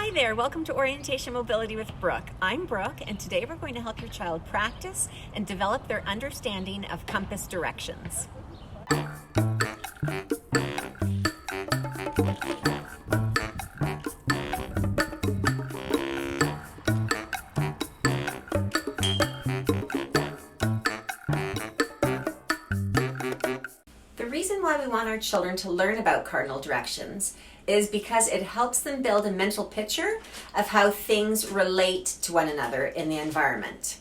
Hi there, welcome to Orientation Mobility with Brooke. I'm Brooke, and today we're going to help your child practice and develop their understanding of compass directions. The reason why we want our children to learn about cardinal directions is because it helps them build a mental picture of how things relate to one another in the environment.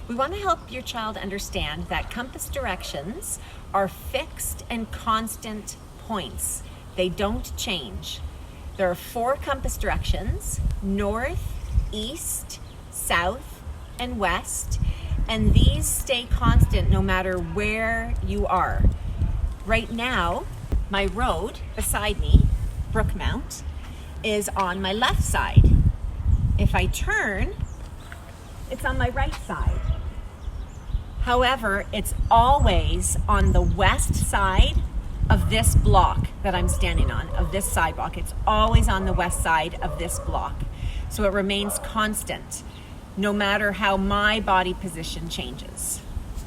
We want to help your child understand that compass directions are fixed and constant points. They don't change. There are 4 compass directions: north, east, south, and west, and these stay constant no matter where you are. Right now, my road beside me, Brookmount, is on my left side. If I turn, it's on my right side. However, it's always on the west side of this block that I'm standing on, of this sidewalk. It's always on the west side of this block. So it remains constant, no matter how my body position changes.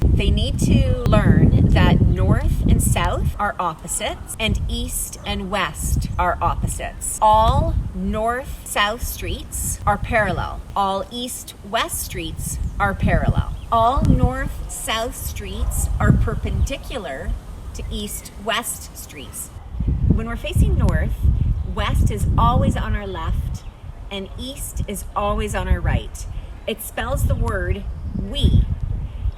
They need to learn that north and south are opposites and east and west are opposites. All north-south streets are parallel. All east-west streets are parallel. All north-south streets are perpendicular to east-west streets. When we're facing north, west is always on our left and east is always on our right. It spells the word we.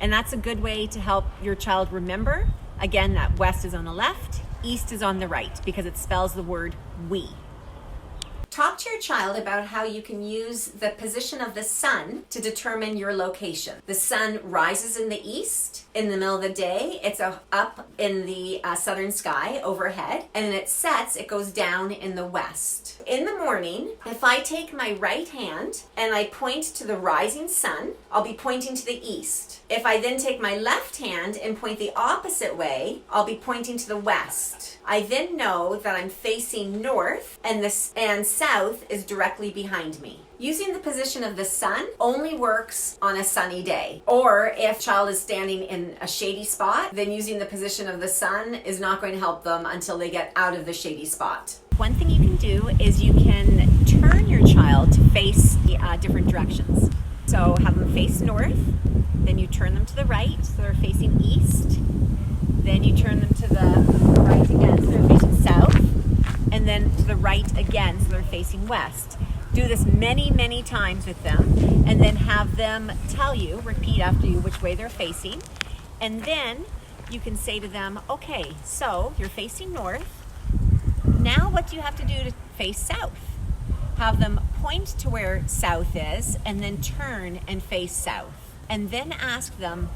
And that's a good way to help your child remember, again, that west is on the left, east is on the right, because it spells the word we. Talk to your child about how you can use the position of the sun to determine your location. The sun rises in the east in the middle of the day. It's up in the southern sky overhead, and then it sets, it goes down in the west. In the morning, if I take my right hand and I point to the rising sun, I'll be pointing to the east. If I then take my left hand and point the opposite way, I'll be pointing to the west. I then know that I'm facing north and south is directly behind me. Using the position of the sun only works on a sunny day. Or if child is standing in a shady spot, then using the position of the sun is not going to help them until they get out of the shady spot. One thing you can do is you can turn your child to face different directions. So have them face north, then you turn them to the right, so they're facing east. Then you turn them to the right again, so they're facing south. And then to the right again, so they're facing west. Do this many, many times with them, and then have them tell you, repeat after you, which way they're facing. And then you can say to them, okay, so you're facing north. Now what do you have to do to face south? Have them point to where south is, and then turn and face south. And then ask them,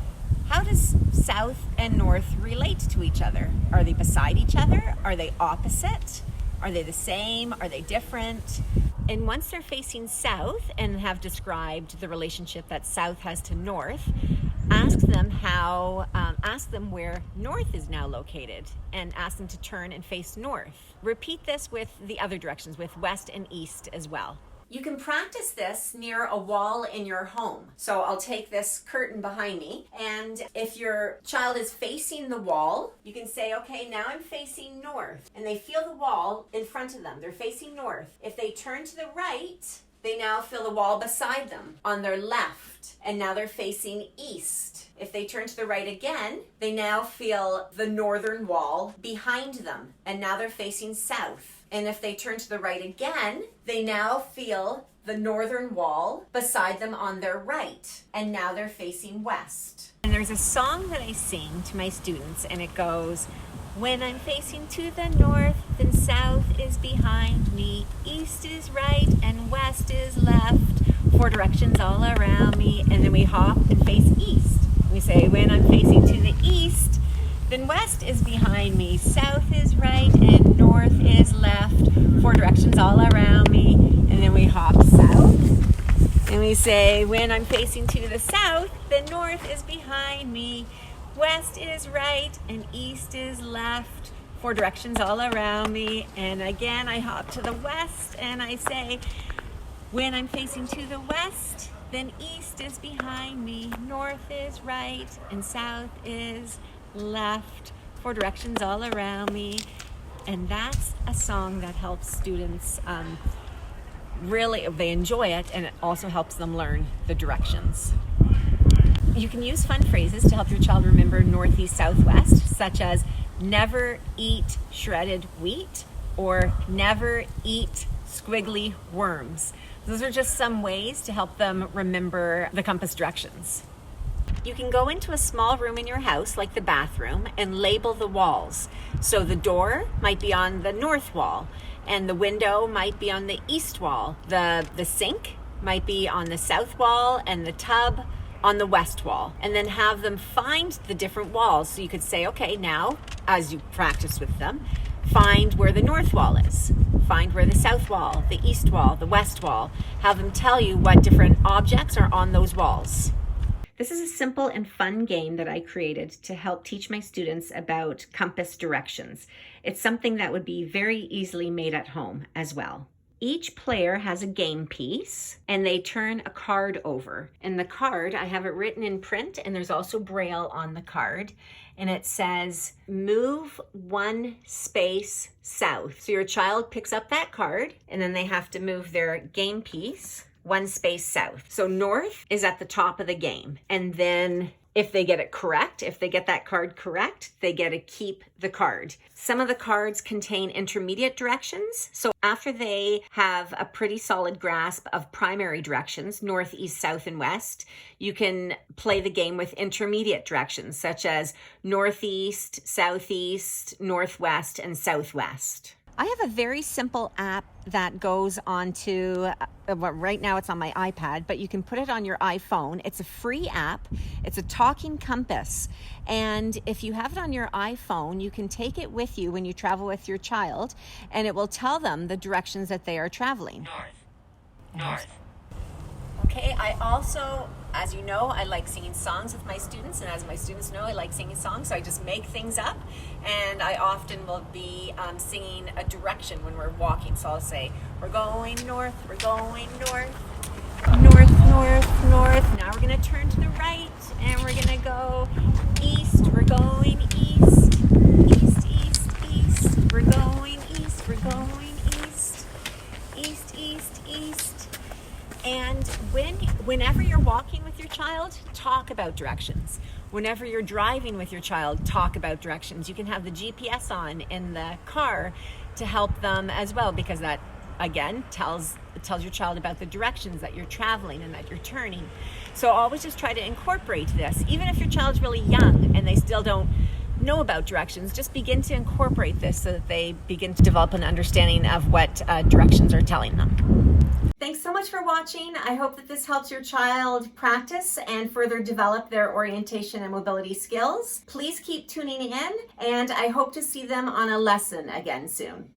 how does south and north relate to each other? Are they beside each other? Are they opposite? Are they the same? Are they different? And once they're facing south and have described the relationship that south has to north, ask them where north is now located, and ask them to turn and face north. Repeat this with the other directions, with west and east as well. You can practice this near a wall in your home. So I'll take this curtain behind me, and if your child is facing the wall, you can say, okay, now I'm facing north. And they feel the wall in front of them. They're facing north. If they turn to the right, they now feel the wall beside them on their left, and now they're facing east. If they turn to the right again, they now feel the northern wall behind them, and now they're facing south. And if they turn to the right again, they now feel the northern wall beside them on their right, and now they're facing west. And there's a song that I sing to my students, and it goes, when I'm facing to the north, then south is behind me, east is right and west is left, 4 directions all around me. And then we hop and face east. We say, when I'm facing to the east, then west is behind me, south is right and north is left, 4 directions all around me. And then we hop south, and we say, when I'm facing to the south, then north is behind me, west is right and east is left, 4 directions all around me. And again, I hop to the west and I say, When I'm facing to the west, then east is behind me, north is right, and south is left. 4 directions all around me. And that's a song that helps students really, they enjoy it, and it also helps them learn the directions. You can use fun phrases to help your child remember northeast, southwest, such as never eat shredded wheat or never eat squiggly worms. Those are just some ways to help them remember the compass directions. You can go into a small room in your house, like the bathroom, and label the walls. So the door might be on the north wall, and the window might be on the east wall. The sink might be on the south wall, and the tub on the west wall. And then have them find the different walls. So you could say, okay, now, as you practice with them, find where the north wall is. Find where the south wall, the east wall, the west wall. Have them tell you what different objects are on those walls. This is a simple and fun game that I created to help teach my students about compass directions. It's something that would be very easily made at home as well. Each player has a game piece and they turn a card over. And the card, I have it written in print, and there's also Braille on the card. And it says, move 1 space south. So your child picks up that card and then they have to move their game piece 1 space south. So north is at the top of the game. And then if they get it correct, if they get that card correct, they get to keep the card. Some of the cards contain intermediate directions. So after they have a pretty solid grasp of primary directions, north, east, south, and west, you can play the game with intermediate directions, such as northeast, southeast, northwest, and southwest. I have a very simple app that goes onto, right now it's on my iPad, but you can put it on your iPhone. It's a free app. It's a talking compass. And if you have it on your iPhone, you can take it with you when you travel with your child, and it will tell them the directions that they are traveling. North. Okay, I also, as you know, I like singing songs with my students, and as my students know, I like singing songs, so I just make things up, and I often will be singing a direction when we're walking. So I'll say, we're going north, we're going north, north, north, north. Now we're gonna turn to the right, and we're gonna go east, we're going east, east, east, east, we're going east, we're going east, east, east, east. And whenever you're walking with your child, talk about directions. Whenever you're driving with your child, talk about directions. You can have the GPS on in the car to help them as well, because that, again, tells your child about the directions that you're traveling and that you're turning. So always just try to incorporate this. Even if your child's really young and they still don't know about directions, just begin to incorporate this so that they begin to develop an understanding of what directions are telling them. Thanks so much for watching. I hope that this helps your child practice and further develop their orientation and mobility skills. Please keep tuning in, and I hope to see them on a lesson again soon.